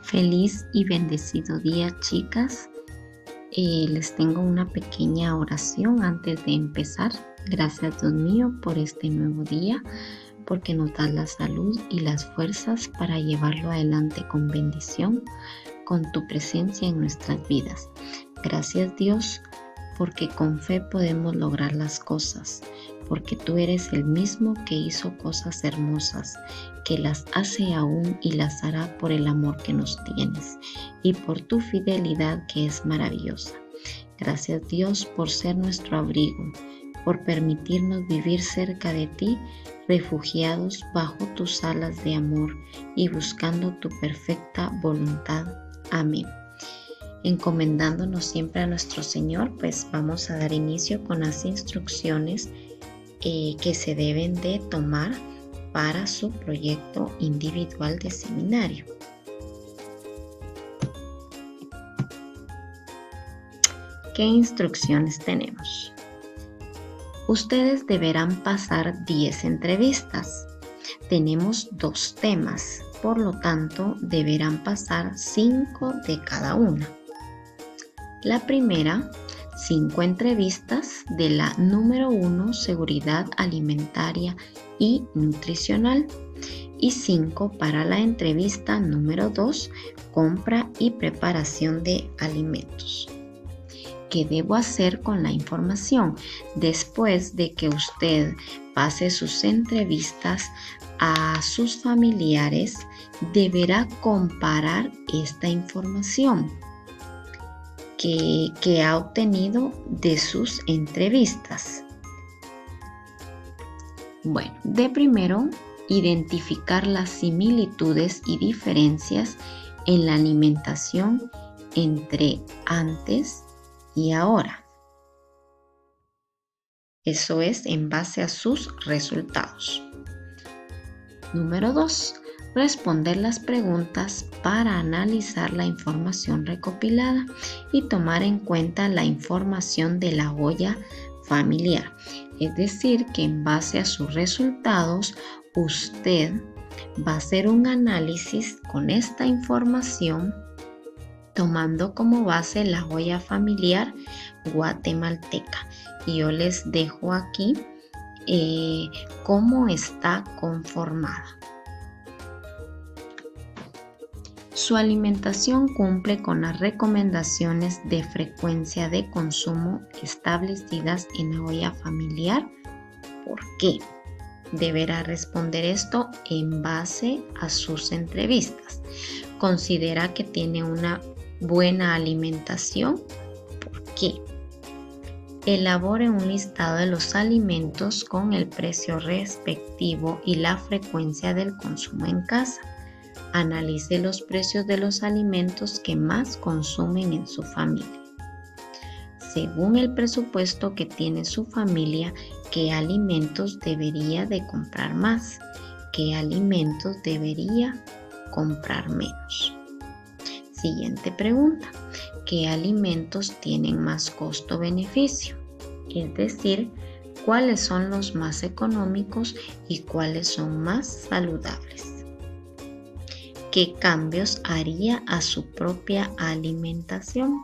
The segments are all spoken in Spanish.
Feliz y bendecido día, chicas. Les tengo una pequeña oración antes de empezar. Gracias, Dios mío, por este nuevo día, porque nos das la salud y las fuerzas para llevarlo adelante con bendición, con tu presencia en nuestras vidas. Gracias, Dios, porque con fe podemos lograr las cosas, porque tú eres el mismo que hizo cosas hermosas, que las hace aún y las hará por el amor que nos tienes y por tu fidelidad que es maravillosa. Gracias, Dios, por ser nuestro abrigo, por permitirnos vivir cerca de ti, refugiados bajo tus alas de amor y buscando tu perfecta voluntad. Amén. Encomendándonos siempre a nuestro Señor, pues vamos a dar inicio con las instrucciones que se deben de tomar para su proyecto individual de seminario. ¿Qué instrucciones tenemos? Ustedes deberán pasar 10 entrevistas. Tenemos 2 temas, por lo tanto deberán pasar 5 de cada una. La primera, 5 entrevistas de la número 1, seguridad alimentaria y nutricional, y 5 para la entrevista número 2, compra y preparación de alimentos. ¿Qué debo hacer con la información? Después de que usted pase sus entrevistas a sus familiares, deberá comparar esta información que ha obtenido de sus entrevistas. Bueno, de primero, identificar las similitudes y diferencias en la alimentación entre antes y ahora. Eso es en base a sus resultados. Número 2. Responder las preguntas para analizar la información recopilada y tomar en cuenta la información de la olla familiar. Es decir, que en base a sus resultados, usted va a hacer un análisis con esta información, tomando como base la olla familiar guatemalteca. Y yo les dejo aquí cómo está conformada. Su alimentación cumple con las recomendaciones de frecuencia de consumo establecidas en la olla familiar. ¿Por qué? Deberá responder esto en base a sus entrevistas. ¿Considera que tiene una buena alimentación? ¿Por qué? Elabore un listado de los alimentos con el precio respectivo y la frecuencia del consumo en casa. Analice los precios de los alimentos que más consumen en su familia. Según el presupuesto que tiene su familia, ¿qué alimentos debería de comprar más? ¿Qué alimentos debería comprar menos? Siguiente pregunta. ¿Qué alimentos tienen más costo-beneficio? Es decir, ¿cuáles son los más económicos y cuáles son más saludables? ¿Qué cambios haría a su propia alimentación?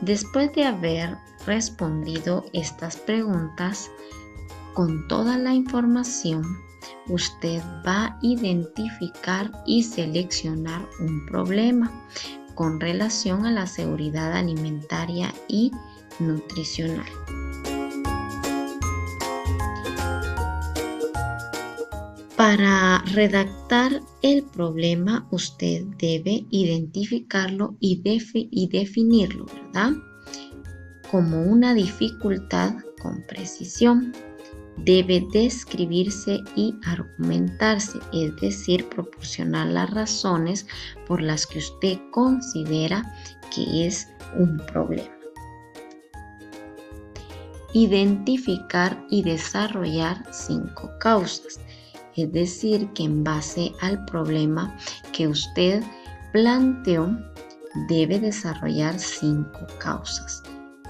Después de haber respondido estas preguntas, con toda la información, usted va a identificar y seleccionar un problema con relación a la seguridad alimentaria y nutricional. Para redactar el problema, usted debe identificarlo y definirlo, ¿verdad? Como una dificultad con precisión. Debe describirse y argumentarse, es decir, proporcionar las razones por las que usted considera que es un problema. Identificar y desarrollar 5 causas. Es decir, que en base al problema que usted planteó, debe desarrollar 5 causas.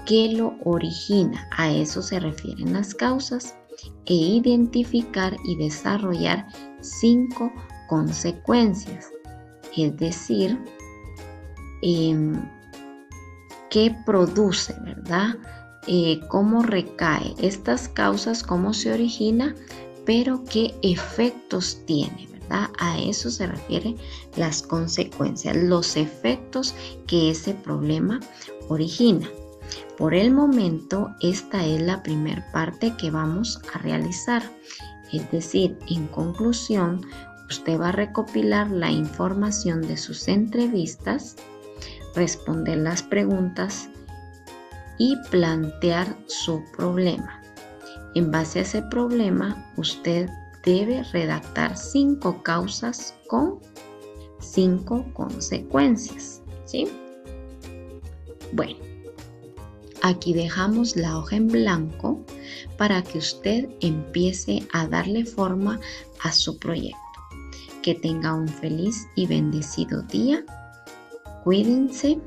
¿Qué lo origina? A eso se refieren las causas. E identificar y desarrollar 5 consecuencias. es decir, qué produce, ¿verdad? Cómo recae, estas causas, cómo se origina, pero qué efectos tiene, ¿verdad? A eso se refiere las consecuencias, los efectos que ese problema origina. Por el momento, esta es la primera parte que vamos a realizar. Es decir, en conclusión, usted va a recopilar la información de sus entrevistas, responder las preguntas y plantear su problema. En base a ese problema, usted debe redactar 5 causas con 5 consecuencias, ¿sí? Bueno, aquí dejamos la hoja en blanco para que usted empiece a darle forma a su proyecto. Que tenga un feliz y bendecido día. Cuídense.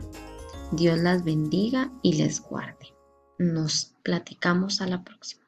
Dios las bendiga y les guarde. Nos platicamos a la próxima.